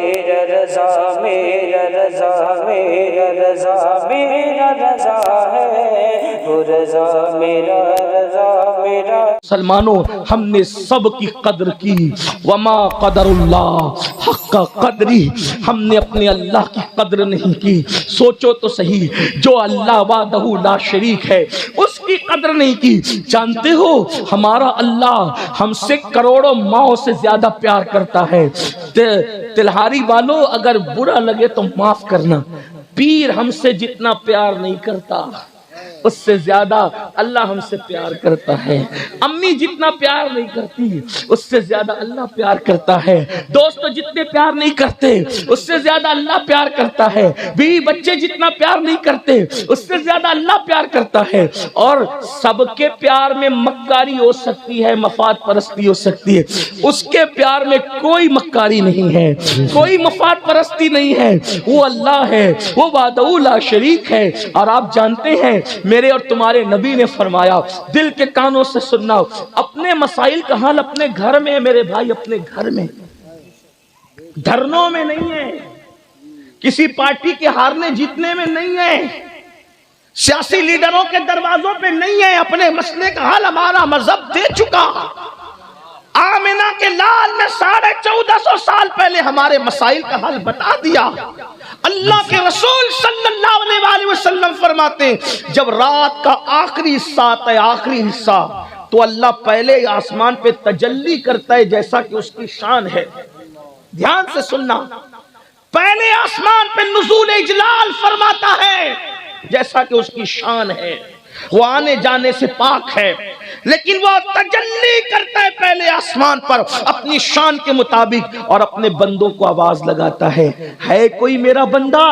میرا رضا میرا رضا میرا رضا میرا رضا ہے، وہ رضا میرا رضا میرا۔ مسلمانوں ہم نے سب کی قدر کی، وما قدر اللہ حق قدری، ہم نے اپنے اللہ کی قدر نہیں کی۔ سوچو تو صحیح، جو اللہ وحدہ لا شریک ہے اس کی قدر نہیں کی۔ جانتے ہو ہمارا اللہ ہم سے کروڑوں ماؤں سے زیادہ پیار کرتا ہے۔ تلہاری والوں اگر برا لگے تو معاف کرنا، پیر ہم سے جتنا پیار نہیں کرتا اس سے زیادہ اللہ ہم سے پیار کرتا ہے۔ امی جتنا پیار نہیں کرتی اس سے زیادہ اللہ پیار کرتا ہے۔ دوست جتنے پیار نہیں کرتے اس سے زیادہ اللہ پیار کرتا ہے۔ بیوی بچے جتنا پیار نہیں کرتے اس سے زیادہ اللہ پیار کرتا ہے۔ اور سب کے پیار میں مکاری ہو سکتی ہے، مفاد پرستی ہو سکتی ہے، اس کے پیار میں کوئی مکاری نہیں ہے، کوئی مفاد پرستی نہیں ہے۔ وہ اللہ ہے، وہ وحدہ لا شریک ہے۔ اور آپ جانتے ہیں میرے اور تمہارے نبی نے فرمایا، دل کے کانوں سے سننا، اپنے مسائل کا حل اپنے گھر میں ہے میرے بھائی، اپنے گھر میں، دھرنوں میں نہیں ہے، کسی پارٹی کے ہارنے جیتنے میں نہیں ہے، سیاسی لیڈروں کے دروازوں پہ نہیں ہے۔ اپنے مسئلے کا حل ہمارا مذہب دے چکا۔ آمنہ کے لال نے 1450 سال پہلے ہمارے مسائل کا حل بتا دیا۔ اللہ کے رسول صلی اللہ علیہ وسلم فرماتے ہیں جب رات کا آخری حصہ آتا ہے، آخری حصہ، تو اللہ پہلے آسمان پہ تجلی کرتا ہے جیسا کہ اس کی شان ہے۔ دھیان سے سننا، پہلے آسمان پہ نزول اجلال فرماتا ہے جیسا کہ اس کی شان ہے، وہ آنے جانے سے پاک ہے، لیکن وہ تجلی کرتا ہے پہلے آسمان پر اپنی شان کے مطابق اور اپنے بندوں کو آواز لگاتا ہے کوئی میرا بندہ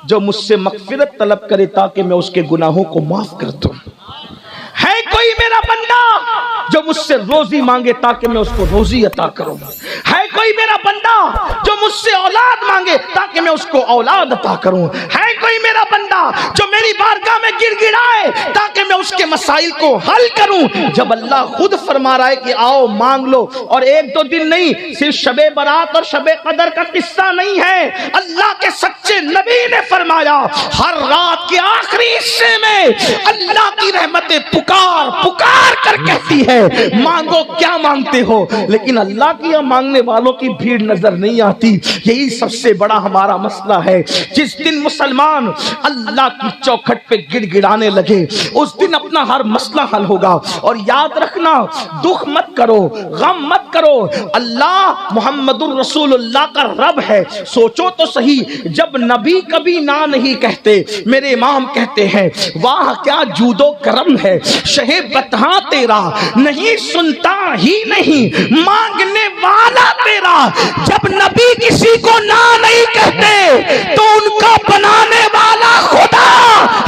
جو مجھ سے مغفرت طلب کرے تاکہ میں اس کے گناہوں کو معاف کر دوں؟ ہے کوئی میرا بندہ جو مجھ سے روزی مانگے تاکہ میں اس کو روزی عطا کروں؟ ہے کوئی میرا بندہ جو مجھ سے اولاد مانگے تاکہ میں اس کو اولاد عطا کروں؟ ہے کوئی میرا بندہ جو میری بارگاہ میں گڑ گڑائے تاکہ میں اس کے مسائل کو حل کروں؟ جب اللہ خود فرما رہا ہے کہ آؤ مانگ لو، اور ایک دو دن نہیں، صرف شب برات اور شب قدر کا قصہ نہیں ہے، اللہ کے سچے نبی نے فرمایا ہر رات کے آخری حصے میں اللہ کی رحمتیں پکار پکار کر کہتی ہے مانگو کیا مانگتے ہو، لیکن اللہ کی یا مانگنے والوں کی بھیڑ نظر نہیں آتی۔ یہی سب سے بڑا ہمارا مسئلہ ہے۔ جس دن مسلمان اللہ کی چوکھٹ پہ گڑ گڑانے لگے اس دن اپنا ہر مسئلہ حل ہوگا۔ اور یاد رکھنا، دکھ مت کرو، غم مت کرو، اللہ محمد الرسول اللہ کا رب ہے۔ سوچو تو صحیح، جب نبی کبھی نہ نہیں کہتے، میرے امام کہتے ہیں واہ کیا جود و کرم ہے شہ بتہاں تیرا، نہیں سنتا ہی نہیں مانگنے والا تیرا۔ جب نبی کسی کو نہ نہیں کہتے تو ان کا بنانے والا خدا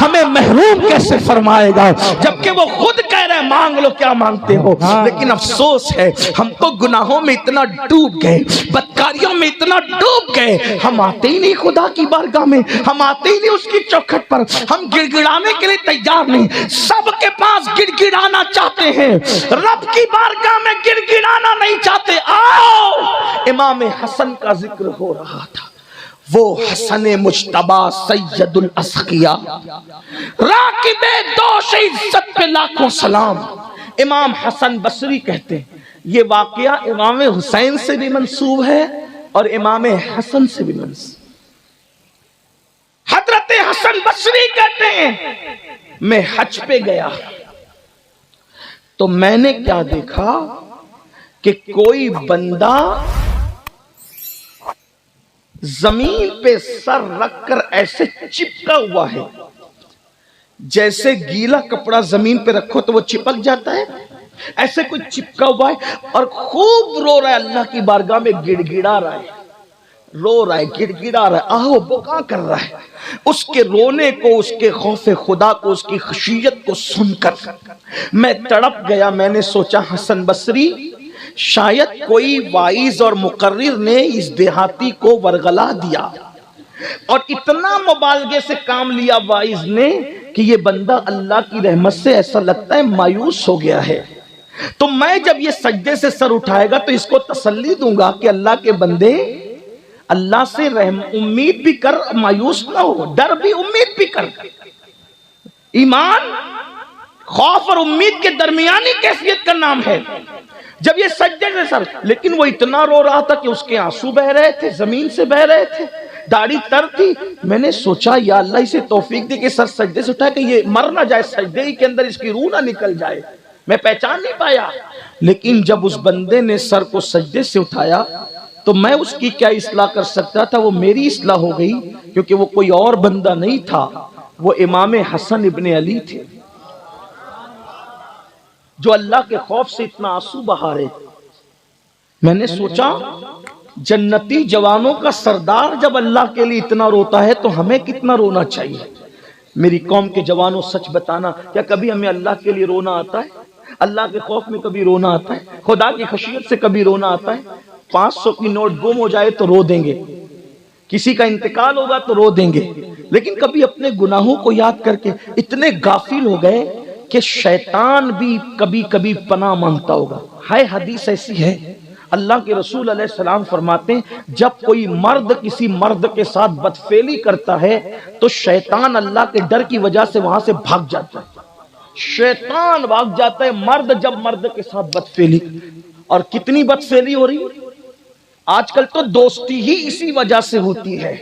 ہمیں محروم کیسے فرمائے گا، جبکہ وہ خود کہہ رہے مانگ لو کیا مانگتے ہو۔ لیکن افسوس ہے ہم تو گناہوں میں اتنا ڈوب گئے، بدکاریوں میں اتنا ڈوب گئے، ہم آتے ہی نہیں خدا کی بارگاہ میں، ہم آتے ہی نہیں اس کی چوکھٹ پر، ہم گڑ گڑانے کے لیے تیار نہیں۔ سب کے پاس گڑ گڑانا چاہتے ہیں، رب کی بارگاہ میں گڑ گڑانا نہیں چاہتے۔ آؤ، امام حسن کا ذکر ہو رہا تھا، وہ حسن مجتبی سید الاسقیاء، راکب دوش عزت پہ لاکھوں سلام۔ امام حسن بصری کہتے ہیں یہ واقعہ امام حسین سے بھی منسوب ہے اور امام حسن سے بھی منسوب۔ حضرت حسن بصری کہتے ہیں میں حج پہ گیا تو میں نے کیا دیکھا کہ کوئی بندہ زمین پہ سر رکھ کر ایسے چپکا ہوا ہے، جیسے گیلا کپڑا زمین پہ رکھو تو وہ چپک جاتا ہے، ایسے کوئی چپکا ہوا ہے اور خوب رو رہا ہے، اللہ کی بارگاہ میں گڑ گڑا رہا ہے، رو رہا ہے، گڑ گڑا رہا ہے، آہو بکا کر رہا ہے۔ اس کے رونے کو، اس کے خوف خدا کو، اس کی خشیت کو سن کر میں تڑپ گیا۔ میں نے سوچا حسن بصری شاید کوئی واعظ اور مقرر نے اس دیہاتی کو ورغلا دیا اور اتنا مبالغے سے کام لیا واعظ نے کہ یہ بندہ اللہ کی رحمت سے ایسا لگتا ہے مایوس ہو گیا ہے۔ تو میں جب یہ سجدے سے سر اٹھائے گا تو اس کو تسلی دوں گا کہ اللہ کے بندے اللہ سے امید بھی کر، مایوس نہ ہو، ڈر بھی امید بھی کر۔ ایمان خوف اور امید کے درمیانی کیفیت کا نام ہے۔ جب یہ سجدے سے سر، لیکن وہ اتنا رو رہا تھا کہ اس کے آنسو بہ رہے تھے، زمین سے بہ رہے تھے، داڑھی تر تھی۔ میں نے سوچا یا اللہ اسے توفیق دے کہ سر سجدے سے اٹھائے، کہ یہ مر نہ جائے، سجدے ہی کے اندر اس کی روح نہ نکل جائے۔ میں پہچان نہیں پایا، لیکن جب اس بندے نے سر کو سجدے سے اٹھایا تو میں اس کی کیا اصلاح کر سکتا تھا، وہ میری اصلاح ہو گئی، کیونکہ وہ کوئی اور بندہ نہیں تھا، وہ امام حسن ابن علی تھے، جو اللہ کے خوف سے اتنا آنسو بہا رہے تھے۔ میں نے سوچا جنتی جوانوں کا سردار جب اللہ کے لیے اتنا روتا ہے تو ہمیں کتنا رونا چاہیے۔ میری قوم کے جوانوں سچ بتانا، کیا کبھی ہمیں اللہ کے لیے رونا آتا ہے؟ اللہ کے خوف میں کبھی رونا آتا ہے؟ خدا کی خشیت سے کبھی رونا آتا ہے؟ 500 کی نوٹ گم ہو جائے تو رو دیں گے، کسی کا انتقال ہوگا تو رو دیں گے، لیکن کبھی اپنے گناہوں کو یاد کر کے اتنے غافل ہو گئے کہ شیطان بھی کبھی کبھی پناہ مانگتا ہوگا۔ ہے حدیث ایسی ہے، اللہ کے رسول علیہ السلام فرماتے ہیں جب کوئی مرد کسی مرد کے ساتھ بدفعلی کرتا ہے تو شیطان اللہ کے ڈر کی وجہ سے وہاں سے بھاگ جاتا ہے، شیطان بھاگ جاتا ہے مرد جب مرد کے ساتھ بدفعلی۔ اور کتنی بدفعلی ہو رہی ہے آج کل، تو دوستی ہی اسی وجہ سے ہوتی ہے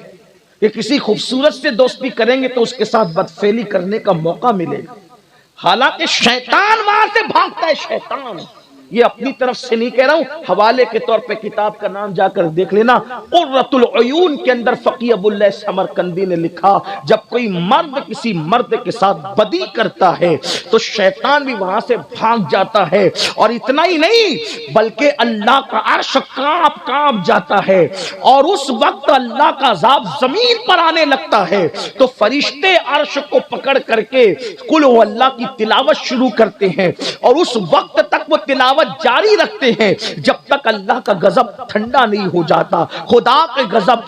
کہ کسی خوبصورت سے دوستی کریں گے تو اس کے ساتھ بدفعلی کرنے کا موقع ملے گا، حالانکہ شیطان وہاں سے بھاگتا ہے۔ شیطان یہ اپنی طرف سے نہیں کہہ رہا ہوں، حوالے کے طور پہ کتاب کا نام جا کر دیکھ لینا، قرۃ العیون کے اندر فقیہ ابو اللہ سمرقندی نے لکھا جب کوئی مرد کسی مرد کے ساتھ بدی کرتا ہے تو شیطان بھی وہاں سے بھاگ جاتا ہے، اور اتنا ہی نہیں بلکہ اللہ کا عرش کانپ جاتا ہے، اور اس وقت اللہ کا عذاب زمین پر آنے لگتا ہے تو فرشتے عرش کو پکڑ کر کے قل هو اللہ کی تلاوت شروع کرتے ہیں، اور اس وقت تک وہ تلاوت جاری رکھتے ہیں جب تک اللہ کا غضب ٹھنڈا نہیں ہو جاتا۔ خدا کے غضب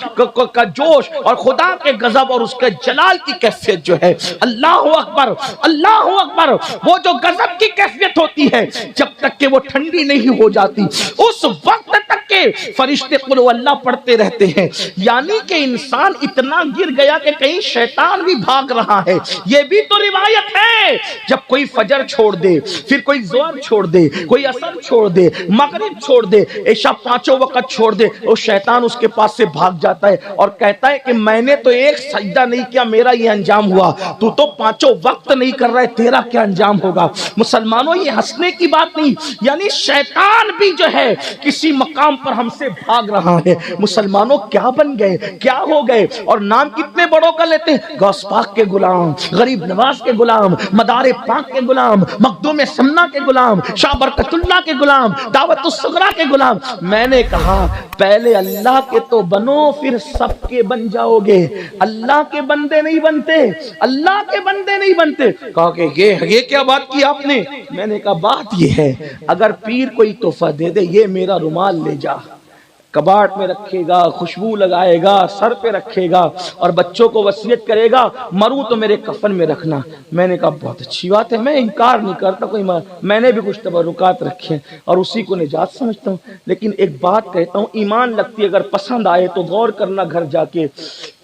کا جوش اور خدا کے غضب اور اس کے جلال کی کیفیت جو ہے، اللہ اکبر اللہ اکبر، وہ جو غضب کی کیفیت ہوتی ہے جب تک کہ وہ ٹھنڈی نہیں ہو جاتی اس وقت تک کہ فرشتے قل هو اللہ پڑھتے رہتے ہیں۔ یعنی کہ انسان اتنا گر گیا کہ کہیں شیطان بھی بھاگ رہا ہے۔ یہ بھی تو روایت ہے جب کوئی فجر چھوڑ دے، پھر کوئی ظہر چھوڑ دے، کوئی عصر چھوڑ دے، مغرب چھوڑ دے، عشاء 5 وقت چھوڑ دے، وہ شیطان اس کے پاس سے بھاگ جاتا ہے اور کہتا ہے کہ میں نے تو ایک سجدہ نہیں کیا، میرا یہ انجام ہوا، تو 5 وقت نہیں کر رہا ہے، تیرا کیا انجام ہوگا؟ مسلمانوں یہ ہنسنے کی بات نہیں، یعنی شیطان بھی جو ہے کسی مقام پر ہم سے بھاگ رہا ہے۔ مسلمانوں کیا بن گئے، کیا ہو گئے، اور نام کتنے بڑوں کا لیتے ہیں، غوث پاک کے غلام، غریب نواز کے غلام، مدار پاک کے غلام، مخدوم سمنا کے غلام، شاہ برکت اللہ کے غلام، دعوت الصغرا کے غلام۔ میں نے کہا پہلے اللہ کے تو بنو، پھر سب کے بن جاؤ گے۔ اللہ کے بندے نہیں بنتے، اللہ کے بندے نہیں بنتے۔ کہا کہ یہ کیا بات کی آپ نے؟ میں نے کہا بات یہ ہے اگر پیر کوئی تحفہ دے دے، یہ میرا رومال لے جا، کباٹ میں رکھے گا، خوشبو لگائے گا، سر پہ رکھے گا، اور بچوں کو وصیت کرے گا مروں تو میرے کفن میں رکھنا۔ میں نے کہا بہت اچھی بات ہے، میں انکار نہیں کرتا، کوئی میں نے بھی کچھ تبرکات رکھے اور اسی کو نجات سمجھتا ہوں، لیکن ایک بات کہتا ہوں ایمان لگتی، اگر پسند آئے تو غور کرنا گھر جا کے۔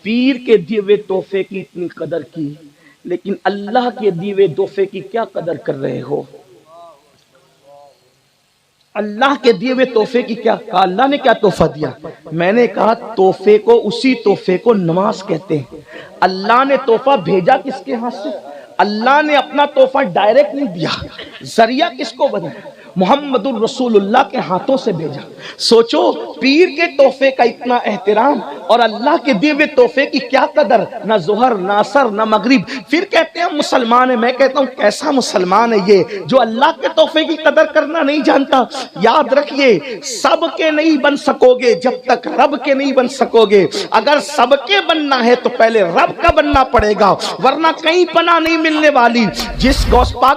پیر کے دیے ہوئے تحفے کی اتنی قدر کی، لیکن اللہ کے دیے ہوئے تحفے کی کیا قدر کر رہے ہو؟ اللہ کے دیے ہوئے تحفے کی کیا کہا؟ اللہ نے کیا تحفہ دیا؟ میں نے کہا تحفے کو، اسی تحفے کو نماز کہتے ہیں۔ اللہ نے تحفہ بھیجا کس کے ہاتھ سے؟ اللہ نے اپنا تحفہ ڈائریکٹ نہیں دیا، ذریعہ کس کو بنایا؟ محمد الرسول اللہ کے ہاتھوں سے بھیجا۔ سوچو پیر کے تحفے کا اتنا احترام اور اللہ کے دیے ہوئے تحفے کی کیا قدر، نہ ظہر نہ عصر نہ مغرب۔ پھر کہتے ہیں مسلمان ہے، میں کہتا ہوں کیسا مسلمان ہے یہ جو اللہ کے تحفے کی قدر کرنا نہیں جانتا؟ یاد رکھیے سب کے نہیں بن سکو گے جب تک رب کے نہیں بن سکو گے۔ اگر سب کے بننا ہے تو پہلے رب کا بننا پڑے گا، ورنہ کہیں پناہ نہیں ملنے والی۔ جس غوث پاک